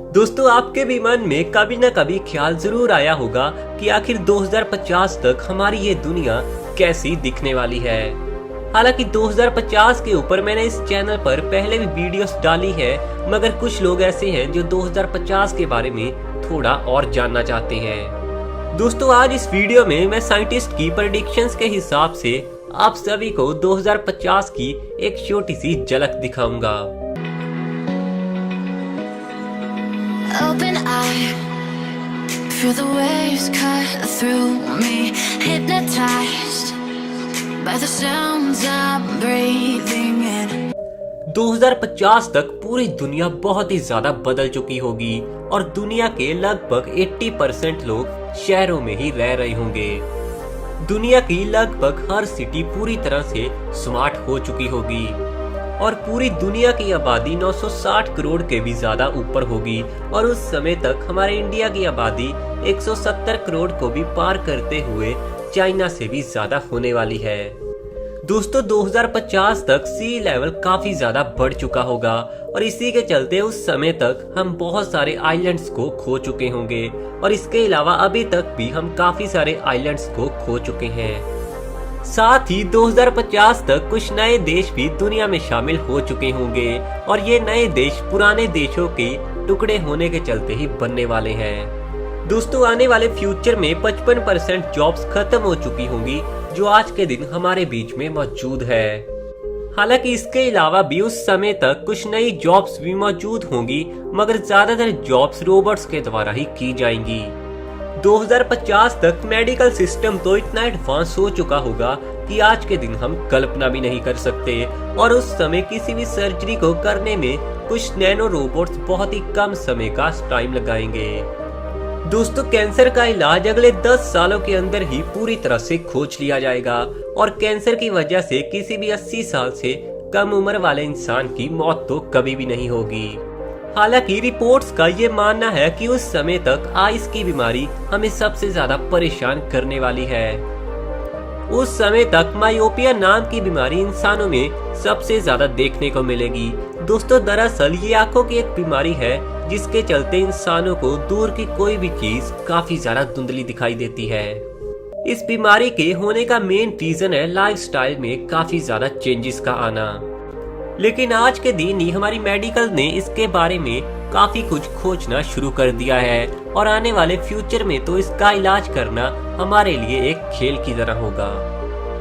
दोस्तों, आपके भी मन में कभी न कभी ख्याल जरूर आया होगा कि आखिर 2050 तक हमारी ये दुनिया कैसी दिखने वाली है। हालांकि 2050 के ऊपर मैंने इस चैनल पर पहले भी वीडियोस डाली है, मगर कुछ लोग ऐसे हैं जो 2050 के बारे में थोड़ा और जानना चाहते हैं। दोस्तों, आज इस वीडियो में मैं साइंटिस्ट की प्रेडिक्शंस के हिसाब से आप सभी को 2050 की एक छोटी सी झलक दिखाऊंगा। Open eye, feel the waves cut through me, hypnotized by the sounds I'm breathing in. 2050 तक पूरी दुनिया बहुत ही ज्यादा बदल चुकी होगी और दुनिया के लगभग 80% लोग शहरों में ही रह रहे होंगे। दुनिया की लगभग हर सिटी पूरी तरह से स्मार्ट हो चुकी होगी और पूरी दुनिया की आबादी 960 करोड़ के भी ज्यादा ऊपर होगी और उस समय तक हमारे इंडिया की आबादी 170 करोड़ को भी पार करते हुए चाइना से भी ज्यादा होने वाली है। दोस्तों, 2050 तक सी लेवल काफी ज्यादा बढ़ चुका होगा और इसी के चलते उस समय तक हम बहुत सारे आइलैंड्स को खो चुके होंगे और इसके अलावा अभी तक भी हम काफी सारे आइलैंड्स को खो चुके हैं। साथ ही 2050 तक कुछ नए देश भी दुनिया में शामिल हो चुके होंगे और ये नए देश पुराने देशों के टुकड़े होने के चलते ही बनने वाले हैं। दोस्तों, आने वाले फ्यूचर में 55% जॉब्स खत्म हो चुकी होंगी जो आज के दिन हमारे बीच में मौजूद है। हालांकि इसके अलावा भी उस समय तक कुछ नई जॉब्स भी मौजूद होंगी, मगर ज्यादातर जॉब्स रोबोट्स के द्वारा ही की जाएंगी। 2050 तक मेडिकल सिस्टम तो इतना एडवांस हो चुका होगा कि आज के दिन हम कल्पना भी नहीं कर सकते और उस समय किसी भी सर्जरी को करने में कुछ नैनो रोबोट्स बहुत ही कम समय का टाइम लगाएंगे। दोस्तों, कैंसर का इलाज अगले 10 सालों के अंदर ही पूरी तरह से खोज लिया जाएगा और कैंसर की वजह से किसी भी 80 साल से कम उम्र वाले इंसान की मौत तो कभी भी नहीं होगी। हालांकि रिपोर्ट्स का ये मानना है कि उस समय तक आइस की बीमारी हमें सबसे ज्यादा परेशान करने वाली है। उस समय तक मायोपिया नाम की बीमारी इंसानों में सबसे ज्यादा देखने को मिलेगी। दोस्तों, दरअसल ये आंखों की एक बीमारी है जिसके चलते इंसानों को दूर की कोई भी चीज काफी ज्यादा धुंधली दिखाई देती है। इस बीमारी के होने का मेन रीजन है लाइफस्टाइल में काफी ज्यादा चेंजेस का आना। लेकिन आज के दिन ही हमारी मेडिकल ने इसके बारे में काफी कुछ खोजना शुरू कर दिया है और आने वाले फ्यूचर में तो इसका इलाज करना हमारे लिए एक खेल की तरह होगा।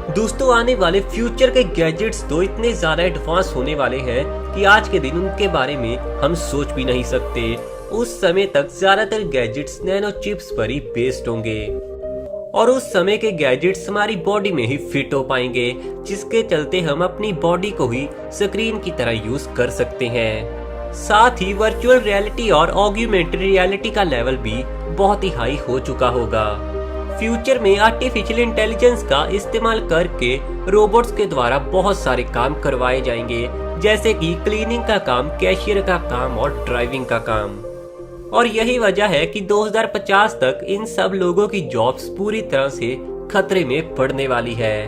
दोस्तों, आने वाले फ्यूचर के गैजेट्स तो इतने ज्यादा एडवांस होने वाले हैं कि आज के दिन उनके बारे में हम सोच भी नहीं सकते। उस समय तक ज्यादातर गैजेट्स नैनो चिप्स पर ही बेस्ड होंगे और उस समय के गैजेट्स हमारी बॉडी में ही फिट हो पाएंगे, जिसके चलते हम अपनी बॉडी को ही स्क्रीन की तरह यूज कर सकते हैं। साथ ही वर्चुअल रियलिटी और ऑग्यूमेंटेड रियलिटी का लेवल भी बहुत ही हाई हो चुका होगा। फ्यूचर में आर्टिफिशियल इंटेलिजेंस का इस्तेमाल करके रोबोट्स के द्वारा बहुत सारे काम करवाए जाएंगे, जैसे कि क्लीनिंग का काम, कैशियर का काम और ड्राइविंग का काम। और यही वजह है कि 2050 तक इन सब लोगों की जॉब्स पूरी तरह से खतरे में पड़ने वाली है।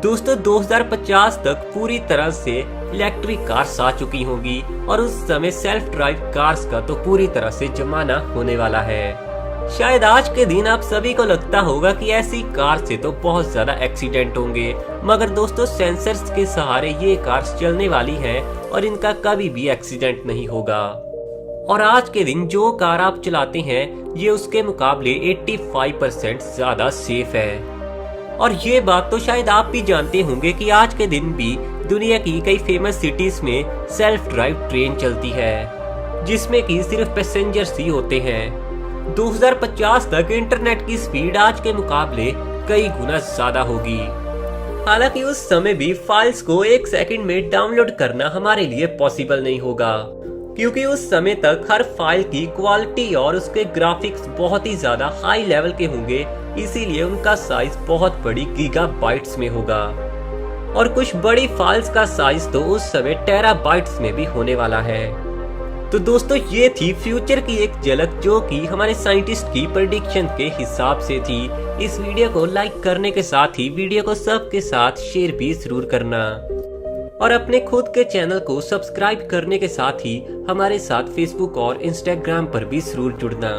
दोस्तों, 2050 तक पूरी तरह से इलेक्ट्रिक कार्स आ चुकी होंगी और उस समय सेल्फ ड्राइव कार्स का तो पूरी तरह से जमाना होने वाला है। शायद आज के दिन आप सभी को लगता होगा कि ऐसी कार से तो बहुत ज्यादा एक्सीडेंट होंगे, मगर दोस्तों, सेंसर्स के सहारे ये कार्स चलने वाली हैं और इनका कभी भी एक्सीडेंट नहीं होगा। और आज के दिन जो कार आप चलाते हैं ये उसके मुकाबले 85% ज्यादा सेफ है। और ये बात तो शायद आप भी जानते होंगे कि आज के दिन भी दुनिया की कई फेमस सिटीज में सेल्फ ड्राइव ट्रेन चलती है, जिसमें कि सिर्फ पैसेंजर्स ही होते हैं। 2050 तक इंटरनेट की स्पीड आज के मुकाबले कई गुना ज्यादा होगी। हालांकि उस समय भी फाइल्स को 1 सेकंड में डाउनलोड करना हमारे लिए पॉसिबल नहीं होगा, क्योंकि उस समय तक हर फाइल की क्वालिटी और उसके ग्राफिक्स बहुत ही ज्यादा हाई लेवल के होंगे, इसीलिए उनका साइज बहुत बड़ी गीगाबाइट्स में होगा और कुछ बड़ी फाइल्स का साइज तो उस समय टेराबाइट्स में भी होने वाला है। तो दोस्तों, ये थी फ्यूचर की एक झलक जो कि हमारे साइंटिस्ट की प्रेडिक्शन के हिसाब से थी। इस वीडियो को लाइक करने के साथ ही वीडियो को सबके साथ शेयर भी जरूर करना। और अपने खुद के चैनल को सब्सक्राइब करने के साथ ही हमारे साथ फेसबुक और इंस्टाग्राम पर भी जरूर जुड़ना।